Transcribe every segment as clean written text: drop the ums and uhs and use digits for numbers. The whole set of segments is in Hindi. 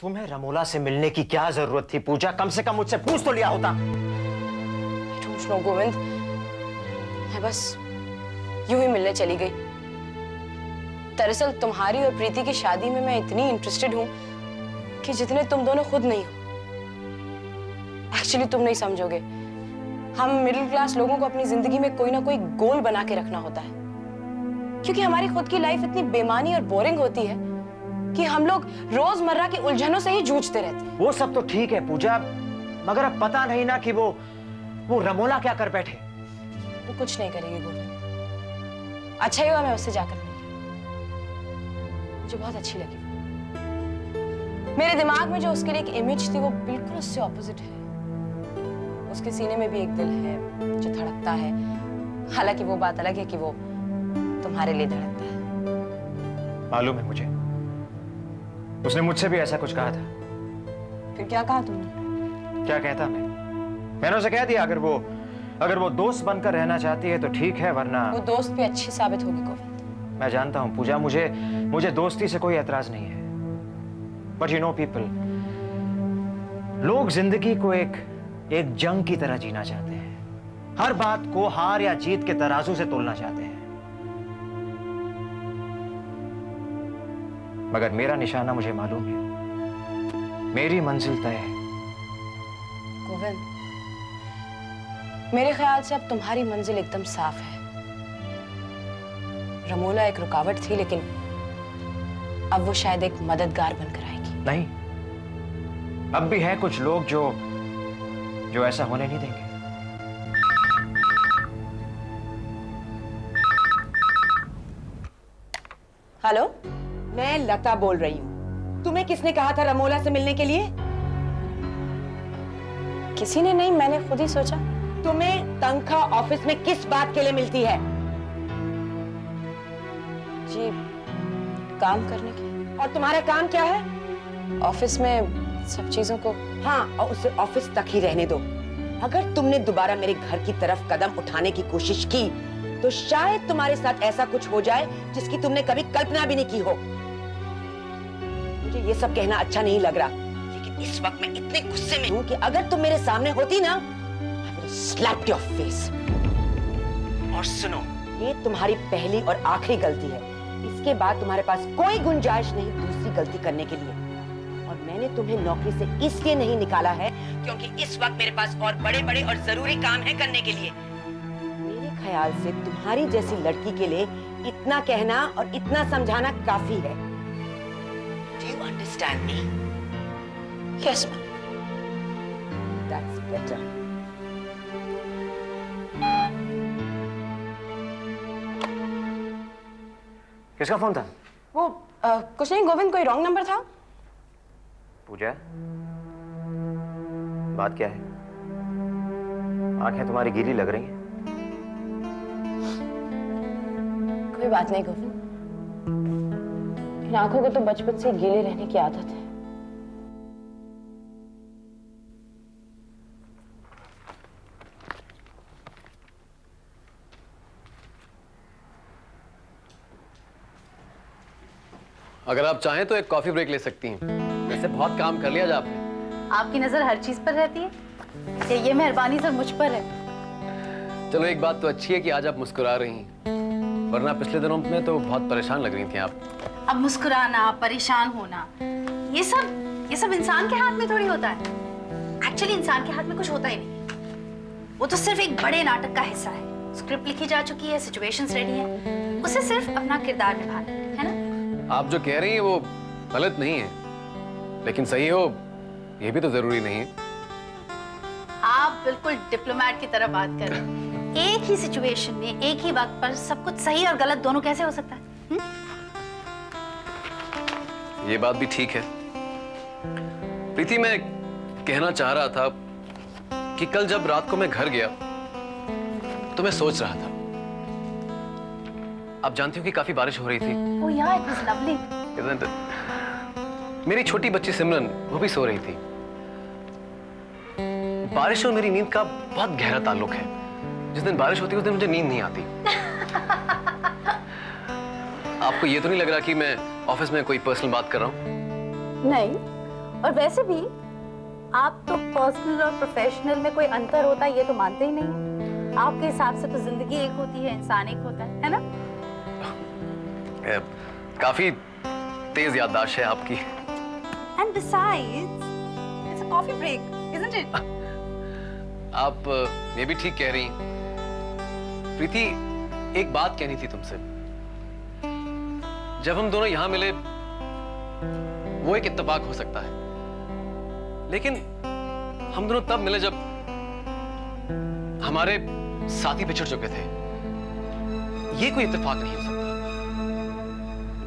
तुम्हें रमोला से मिलने की क्या जरूरत थी पूजा? कम से कम मुझसे पूछ तो लिया होता। नो गोविंद, मैं बस यूं ही मिलने चली गई। दरअसल तुम्हारी और प्रीति की शादी में मैं इतनी इंटरेस्टेड हूं कि जितने तुम दोनों खुद नहीं हो। एक्चुअली तुम नहीं समझोगे, हम मिडिल क्लास लोगों को अपनी जिंदगी में कोई ना कोई गोल बना के रखना होता है, क्योंकि हमारी खुद की लाइफ इतनी बेमानी और बोरिंग होती है कि हम लोग रोजमर्रा की उलझनों से ही जूझते रहते हैं। वो सब तो ठीक है पूजा, मगर अब पता नहीं ना कि वो रमोला क्या कर बैठे। वो कुछ नहीं करेगी गोविंद। अच्छा ही हुआ मैं उससे जाकर मिली, मुझे बहुत अच्छी लगी। मेरे दिमाग में जो उसके लिए एक इमेज थी वो बिल्कुल उससे ऑपोजिट है। उसके सीने में भी एक दिल है जो धड़कता है, हालांकि वो बात अलग है कि वो तुम्हारे लिए धड़कता है। मालूम है मुझे, उसने मुझसे भी ऐसा कुछ कहा था। फिर क्या कहा तुमने? क्या कहता मैंने उसे कह दिया अगर वो दोस्त बनकर रहना चाहती है तो ठीक है, वरना वो दोस्त भी अच्छी साबित होगी गोविंद। मैं जानता हूं पूजा, मुझे दोस्ती से कोई एतराज नहीं है, बट यू नो पीपल, लोग जिंदगी को एक जंग की तरह जीना चाहते हैं। हर बात को हार या जीत के तराजू से तोलना चाहते हैं। मगर मेरा निशाना मुझे मालूम है, मेरी मंजिल तय है। गोविंद, मेरे ख्याल से अब तुम्हारी मंजिल एकदम साफ है। रमोला एक रुकावट थी, लेकिन अब वो शायद एक मददगार बनकर आएगी। नहीं, अब भी है कुछ लोग जो ऐसा होने नहीं देंगे। हेलो, मैं लता बोल रही हूँ। तुम्हें किसने कहा था रमोला से मिलने के लिए? किसी ने नहीं, मैंने खुद ही सोचा। तुम्हें तनख्वाह ऑफिस में किस बात के लिए मिलती है? जी, काम करने की। और तुम्हारा काम क्या है? ऑफिस में सब चीजों को। हाँ, और उसे ऑफिस तक ही रहने दो। अगर तुमने दोबारा मेरे घर की तरफ कदम उठाने की कोशिश की तो शायद तुम्हारे साथ ऐसा कुछ हो जाए जिसकी तुमने कभी कल्पना भी नहीं की हो। मुझे ये सब कहना अच्छा नहीं लग रहा, लेकिन इस वक्त मैं इतने गुस्से में हूँ कि अगर तुम मेरे सामने होती ना, I will slap your face। और सुनो, ये तुम्हारी पहली और आखिरी गलती है। इसके बाद तुम्हारे पास कोई गुंजाइश नहीं दूसरी गलती करने के लिए। और मैंने तुम्हें नौकरी से इसलिए नहीं निकाला है क्योंकि इस वक्त मेरे पास और बड़े-बड़े और जरूरी काम है करने के लिए। मेरे ख्याल से तुम्हारी जैसी लड़की के लिए इतना कहना और इतना समझाना काफी है। Do you understand me? Yes, ma'am. That's better. किसका फोन था? वो कुछ नहीं गोविंद, कोई रॉन्ग नंबर था। पूजा, बात क्या है? आंखें तुम्हारी गीली लग रही हैं। कोई बात नहीं गोविंद, इन आंखों को तो बचपन से गीले रहने की आदत है। अगर आप चाहें तो एक कॉफी ब्रेक ले सकती हैं। वैसे बहुत काम कर लिया आपने। आपकी नजर हर चीज पर रहती है या ये मेहरबानी सर मुझ पर है? चलो, एक बात तो अच्छी है कि आज आप मुस्कुरा रही हैं, वरना पिछले दिनों में तो बहुत परेशान लग रही थी आप। अब मुस्कुराना, परेशान होना, ये सब इंसान के हाथ में थोड़ी होता है। एक्चुअली इंसान के हाथ में कुछ होता ही नहीं। वो तो सिर्फ एक बड़े नाटक का हिस्सा है। स्क्रिप्ट लिखी जा चुकी है, सिचुएशंस रेडी है, उसे सिर्फ अपना किरदार निभाना है ना। आप जो कह रही हैं वो गलत नहीं है, लेकिन सही हो ये भी तो जरूरी नहीं है। आप बिल्कुल डिप्लोमेट की तरह बात कर रहे हैं। एक ही सिचुएशन में एक ही वक्त पर सब कुछ सही और गलत दोनों कैसे हो सकता है? ये बात भी ठीक है। प्रीति, मैं कहना चाह रहा था कि कल जब रात को मैं घर गया तो मैं सोच रहा था, आप जानती हो कि काफी बारिश हो रही थी। Oh yeah, it was lovely. Isn't it? मेरी छोटी बच्ची सिमरन वो भी सो रही थी। बारिश और मेरी नींद का बहुत गहरा ताल्लुक है। जिस दिन बारिश होती है उस दिन मुझे नींद नहीं आती। आपको ये तो नहीं लग रहा कि मैं ऑफिस में कोई पर्सनल बात कर रहा हूँ? नहीं, और वैसे भी आप तो पर्सनल और प्रोफेशनल में कोई अंतर होता है ये तो मानते ही नहीं। आपके हिसाब से तो जिंदगी एक होती है, इंसान एक होता है ना? काफी तेज याददाश्त है आपकी। And besides, it's a coffee break, isn't it? आप ये भी ठीक कह रही। प्रीति, एक बात कहनी थी तुमसे। जब हम दोनों यहां मिले वो एक इत्तेफाक हो सकता है, लेकिन हम दोनों तब मिले जब हमारे साथी बिछड़ चुके थे। ये कोई इत्तेफाक नहीं हो सकता।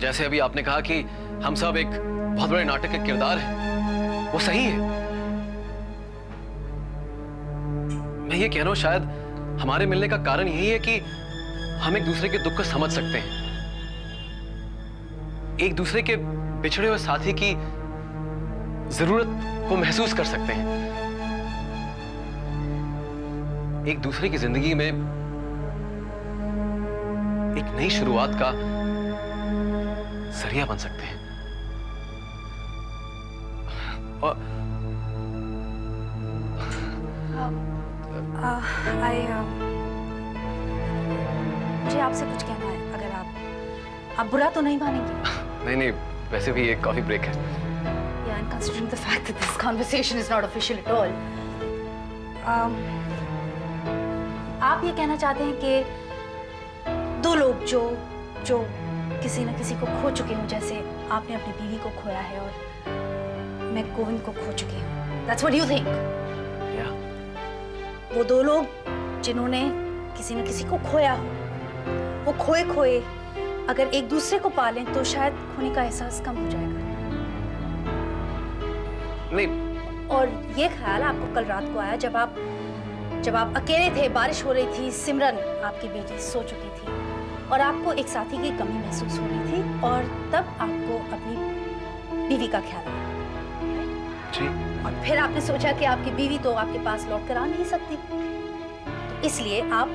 जैसे अभी आपने कहा कि हम सब एक बहुत बड़े नाटक के किरदार हैं, वो सही है। मैं ये कह रहा हूं शायद हमारे मिलने का कारण यही है कि हम एक दूसरे के दुख को समझ सकते हैं, एक दूसरे के बिछड़े हुए साथी की जरूरत को महसूस कर सकते हैं, एक दूसरे की जिंदगी में एक नई शुरुआत का जरिया बन सकते हैं। और मुझे आपसे कुछ कहना है, अगर आप बुरा तो नहीं मानेंगे? नहीं नहीं, वैसे भी एक कॉफी ब्रेक है। Yeah, and considering the fact that this conversation is not official at all, आप ये कहना चाहते हैं कि दो लोग जो किसी न किसी को खो चुके हों, जैसे आपने अपनी बीवी को खोया है और मैं गोविंद को खो चुकी हूँ। That's what you think? Yeah. वो दो लोग जिन्होंने किसी न किसी को खोया हो, वो खोए खोए अगर एक दूसरे को पालें तो शायद खोने का एहसास कम हो जाएगा। नहीं, और ये ख्याल आपको कल रात को आया जब आप अकेले थे, बारिश हो रही थी, सिमरन आपकी बेटी सो चुकी थी और आपको एक साथी की कमी महसूस हो रही थी, और तब आपको अपनी बीवी का ख्याल आया। जी। और फिर आपने सोचा कि आपकी बीवी तो आपके पास लौट कर आ नहीं सकती, तो इसलिए आप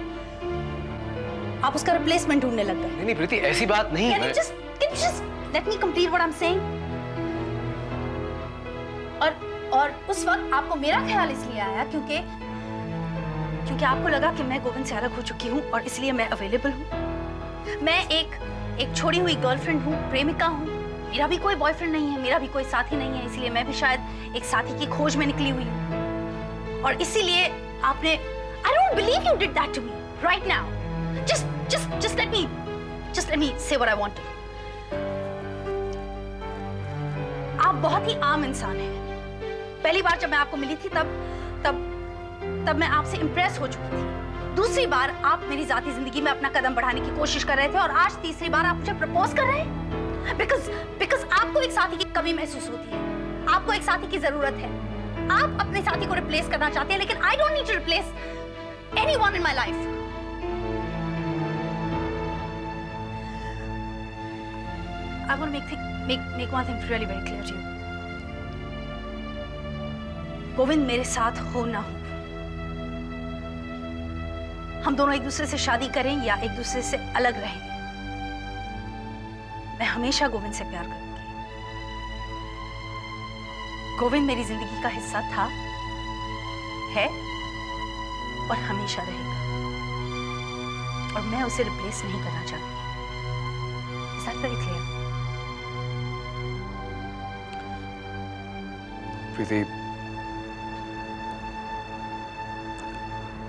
उसका रिप्लेसमेंट ढूंढने लग गए। नहीं प्रीति, ऐसी बात नहीं है। Can you just let me complete what I'm saying? और उस वक्त आपको मेरा ख्याल इसलिए आया क्योंकि आपको लगा कि मैं गोविंद से अलग हो चुकी हूँ और इसलिए मैं अवेलेबल हूँ। मैं एक छोड़ी हुई गर्लफ्रेंड हूँ, प्रेमिका हूँ, मेरा भी कोई बॉयफ्रेंड नहीं है, मेरा भी कोई साथी नहीं है, इसलिए मैं भी शायद एक साथी की खोज में निकली हुई हूँ। और इसीलिए आपने I don't believe you did that to me right now. Just let me say what I want to. आप बहुत ही आम इंसान हैं। पहली बार जब मैं आपको मिली थी तब मैं आपसे इम्प्रेस हो चुकी थी। दूसरी बार आप मेरी जाती जिंदगी में अपना कदम बढ़ाने की कोशिश कर रहे थे और आज तीसरी बार आप मुझे प्रपोज कर रहे हैं। Because आपको एक साथी की कमी महसूस होती है, आपको एक साथी की जरूरत है, आप अपने साथी को रिप्लेस करना चाहते हैं, लेकिन I don't need to replace anyone in my life. I want to make one thing really very clear to you. Govind मेरे साथ हो ना हो, हम दोनों एक दूसरे से शादी करें या एक दूसरे से अलग रहें, मैं हमेशा गोविंद से प्यार करूंगी। गोविंद मेरी जिंदगी का हिस्सा था, है और हमेशा रहेगा, और मैं उसे रिप्लेस नहीं करना चाहती। Is that very clear? Preeti,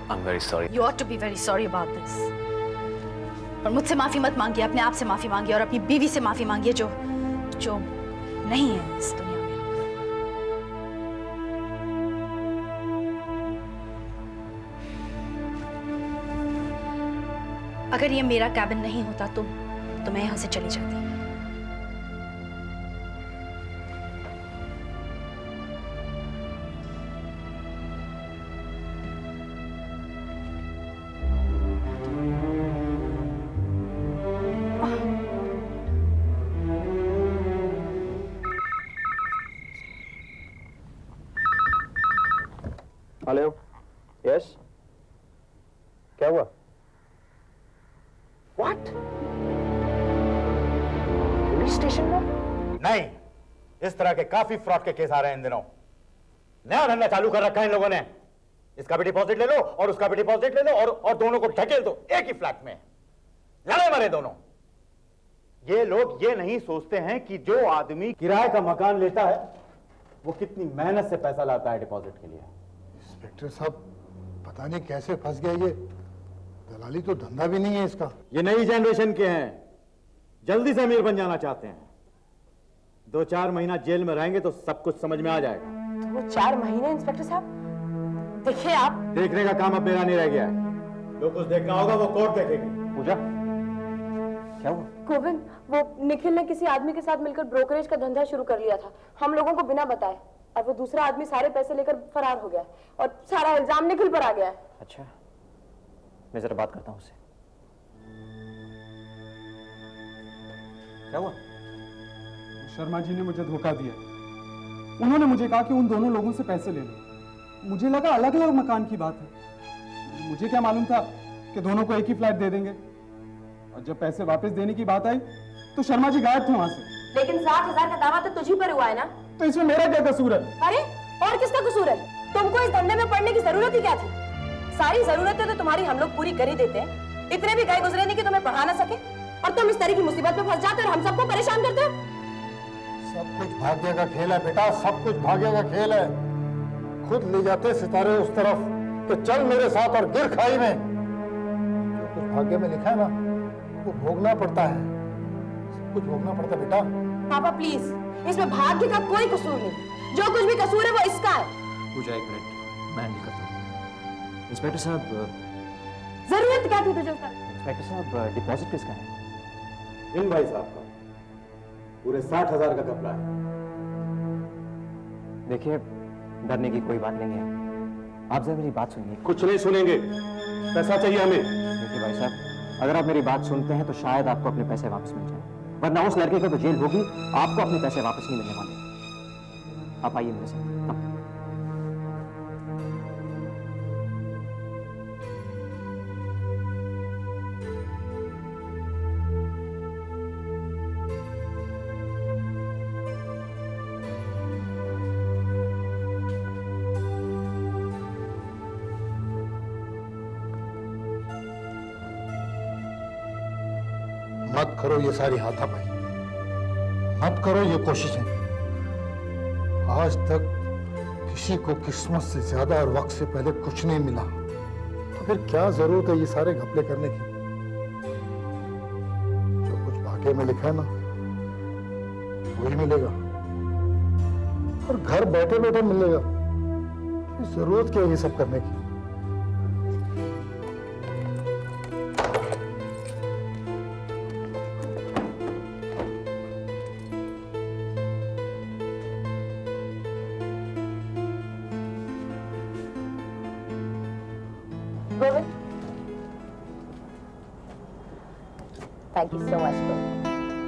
I'm very sorry. You ought to be very sorry about this. और मुझसे माफी मत मांगिए, अपने आप से माफी मांगिए और अपनी बीवी से माफी मांगिए जो नहीं है इस दुनिया में। अगर ये मेरा कैबिन नहीं होता तो मैं यहाँ से चली जाती। हेलो, यस, क्या हुआ? व्हाट? पुलिस स्टेशन में? नहीं, इस तरह के काफी फ्रॉड के केस आ रहे हैं इन दिनों। नया धंधा चालू कर रखा है इन लोगों ने। इसका भी डिपॉजिट ले लो और उसका भी डिपॉजिट ले लो और दोनों को ढकेल दो एक ही फ्लैट में, लड़े मरे दोनों। ये लोग ये नहीं सोचते हैं कि जो आदमी किराए का मकान लेता है वो कितनी मेहनत से पैसा लाता है डिपॉजिट के लिए। इंस्पेक्टर साहब, पता नहीं कैसे फंस गया ये। दलाली तो धंधा भी नहीं है इसका। ये नई जनरेशन के हैं, जल्दी से अमीर बन जाना चाहते हैं। 2-4 महीना जेल में रहेंगे तो सब कुछ समझ में आ जाएगा। तो वो 4 महीने इंस्पेक्टर साहब, देखिए आप। देखने का काम अब मेरा नहीं रह गया है। जो कुछ देखना होगा वो कोर्ट देखेगी। पूजा, क्या हुआ? गोविंद, वो निखिल ने किसी आदमी के साथ मिलकर ब्रोकरेज का धंधा शुरू कर लिया था, हम लोगों को बिना बताए, और वो दूसरा आदमी सारे पैसे लेकर फरार हो गया है और सारा इल्जाम निखिल पर आ गया है। अच्छा, मैं जरा बात करता हूँ उससे। क्या हुआ? शर्मा जी ने मुझे धोखा दिया। उन्होंने मुझे कहा कि उन दोनों लोगों से पैसे ले लो। मुझे लगा अलग अलग मकान की बात है। मुझे क्या मालूम था कि दोनों को एक ही फ्लैट दे देंगे। और जब पैसे वापस देने की बात आई तो शर्मा जी गायब थे वहां से। लेकिन 60,000 का दावा तो तुझी पर हुआ है ना? तो इसमें मेरा क्या कसूर है? अरे और किसका कसूर है? तुमको इस धंधे में पड़ने की जरूरत ही क्या थी? सारी जरूरतें तो तुम्हारी हम लोग पूरी कर ही देते हैं। इतने भी गए गुजरे नहीं कि तुम्हें पढ़ा ना सके, और तुम इस तरह की मुसीबत में फंस जाते हो और हम सबको परेशान करते हो। सब कुछ भाग्य का खेल है बेटा, सब कुछ भाग्य का खेल है। खुद ले जाते सितारे उस तरफ कि चल मेरे साथ और गिर खाई में। जो कुछ भाग्य में लिखा है ना वो भोगना पड़ता है, सब कुछ भोगना पड़ता है बेटा। पापा प्लीज, इसमें भाग्य का कोई कसूर नहीं। जो कुछ भी कसूर है वो इसका है। पूजा, एक मिनट, मैं हैंडल करता हूँ। इंस्पेक्टर साहब, जरूरत क्या थी तुझे उसका? इंस्पेक्टर साहब, डिपॉजिट किसका है? इन भाई साहब का पूरे 60,000 का कपड़ा है। देखिए, डरने की कोई बात नहीं है। आप जरा मेरी बात सुनिए। कुछ नहीं सुनेंगे, पैसा चाहिए हमें। देखिए भाई साहब, अगर आप मेरी बात सुनते हैं तो शायद आपको अपने पैसे वापस मिल जाए, वरना उस लड़के को तो जेल होगी, आपको अपने पैसे वापस नहीं मिलने वाले। आप आइए मेरे साथ। कम। मत करो ये सारी हाथापाई, मत करो ये कोशिशें। आज तक किसी को किस्मत से ज्यादा और वक्त से पहले कुछ नहीं मिला, तो फिर क्या जरूरत है ये सारे घपले करने की? जो कुछ भाग्य में लिखा है ना वही मिलेगा, और घर बैठे बैठे मिलेगा। फिर जरूरत क्या है ये सब करने की? Thank you so much.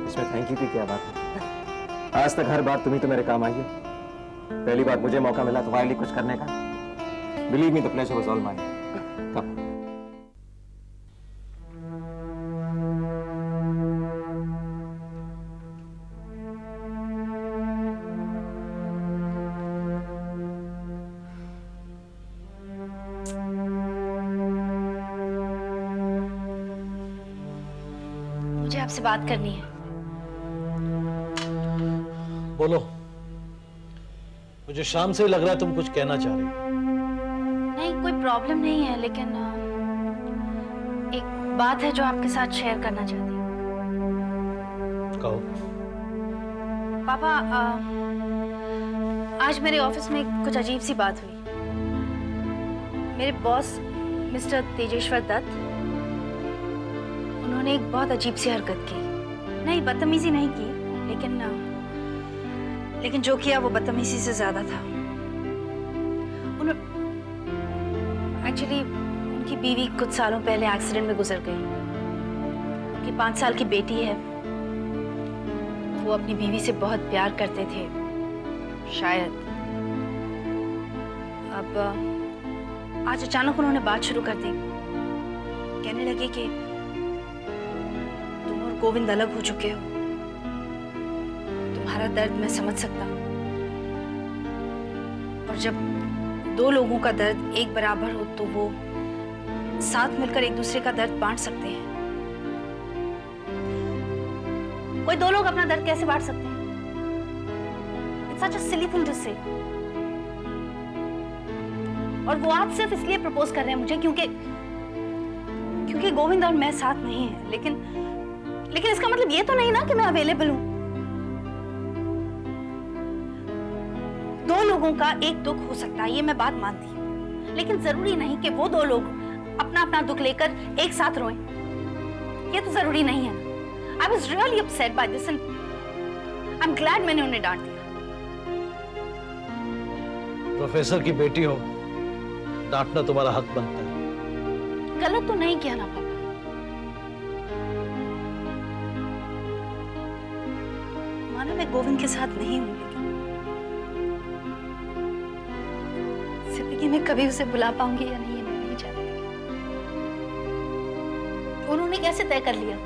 इसमें थैंक यू की क्या बात है? आज तक हर बात तुम्ही तो मेरे काम आई है। पहली बार मुझे मौका मिला तुम्हारे लिए कुछ करने का। Believe me, the pleasure was all mine. Come. मुझे आपसे बात करनी है। बोलो। मुझे शाम से ही लग रहा है तुम कुछ कहना चाह रही हो। नहीं, कोई प्रॉब्लम नहीं है, लेकिन एक बात है जो आपके साथ शेयर करना चाहती हूँ। कहो। पापा, आज मेरे ऑफिस में कुछ अजीब सी बात हुई। मेरे बॉस मिस्टर तेजेश्वर दत्त, उन्होंने एक बहुत अजीब सी हरकत की। नहीं, बदतमीजी नहीं की, लेकिन जो किया वो बदतमीजी से ज्यादा था। एक्चुअली उनकी बीवी कुछ सालों पहले एक्सीडेंट में गुजर गई। उनकी 5 साल की बेटी है। वो अपनी बीवी से बहुत प्यार करते थे, शायद। अब आज अचानक उन्होंने बात शुरू कर दी। कहने लगे कि तुम और गोविंद अलग हो चुके हो, तुम्हारा दर्द मैं समझ सकता हूँ, और जब दो लोगों का दर्द एक बराबर हो तो वो साथ मिलकर एक दूसरे का दर्द बांट सकते हैं। कोई दो लोग अपना दर्द कैसे बांट सकते हैं? It's such a silly thing to say. और वो आज सिर्फ इसलिए प्रपोज कर रहे हैं मुझे क्योंकि गोविंद और मैं साथ नहीं हैं, लेकिन इसका मतलब ये तो नहीं ना कि मैं अवेलेबल हूं। दो लोगों का एक दुख हो सकता है, ये मैं बात मानती हूँ, लेकिन जरूरी नहीं कि वो दो लोग अपना अपना दुख लेकर एक साथ रोएं। ये तो जरूरी नहीं है। I was really upset by this and I'm glad मैंने उन्हें डांट दिया। प्रोफेसर की बेटी हो, डांटना तुम्हारा हक बनता है। गलत तो नहीं किया ना पापा। मानो मैं गोविंद के साथ नहीं हूं, लेकिन जिंदगी में कभी उसे बुला पाऊंगी या नहीं, ये मैं नहीं जानती। उन्होंने कैसे तय कर लिया?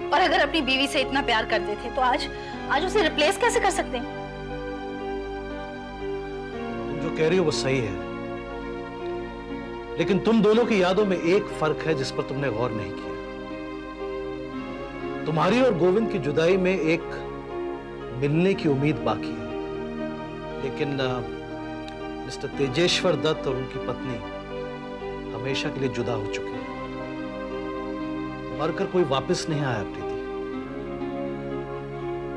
और अगर अपनी बीवी से इतना प्यार करते थे तो आज उसे रिप्लेस कैसे कर सकते हैं? तुम जो कह रही हो वो सही है, लेकिन तुम दोनों की यादों में एक फर्क है जिस पर तुमने गौर नहीं किया। तुम्हारी और गोविंद की जुदाई में एक मिलने की उम्मीद बाकी है, लेकिन मिस्टर तेजेश्वर दत्त और उनकी पत्नी हमेशा के लिए जुदा हो चुके हैं। मरकर कोई वापस नहीं आया प्रीति,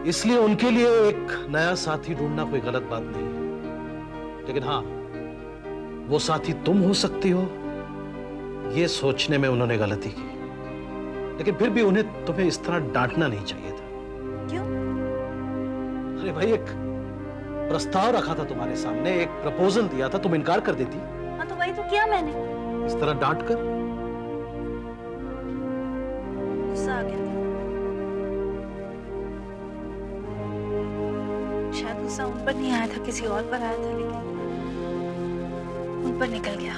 इसलिए उनके लिए एक नया साथी ढूंढना कोई गलत बात नहीं है। लेकिन हाँ, वो साथी तुम हो सकती हो, ये सोचने में उन्होंने गलती की। लेकिन फिर भी उन्हें तुम्हें इस तरह डांटना नहीं चाहिए था। क्यों? अरे भाई, एक प्रस्ताव रखा था तुम्हारे सामने, एक प्रपोजल दिया था, तुम इनकार कर देती। हाँ तो वही तो किया मैंने। इस तरह डांट कर। गुस्सा आ गया था। शायद गुस्सा उन पर नहीं आया था, किसी और पर आया था, लेकिन उन पर निकल गया।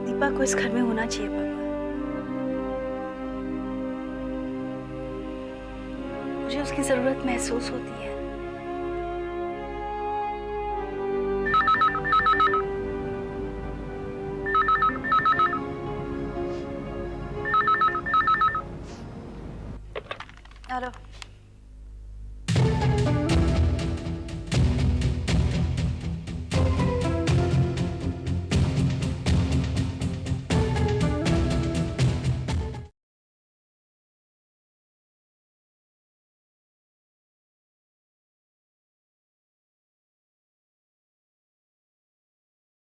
दीपा को इस घर में होना चाहिए पापा। मुझे उसकी जरूरत महसूस होती है। हेलो।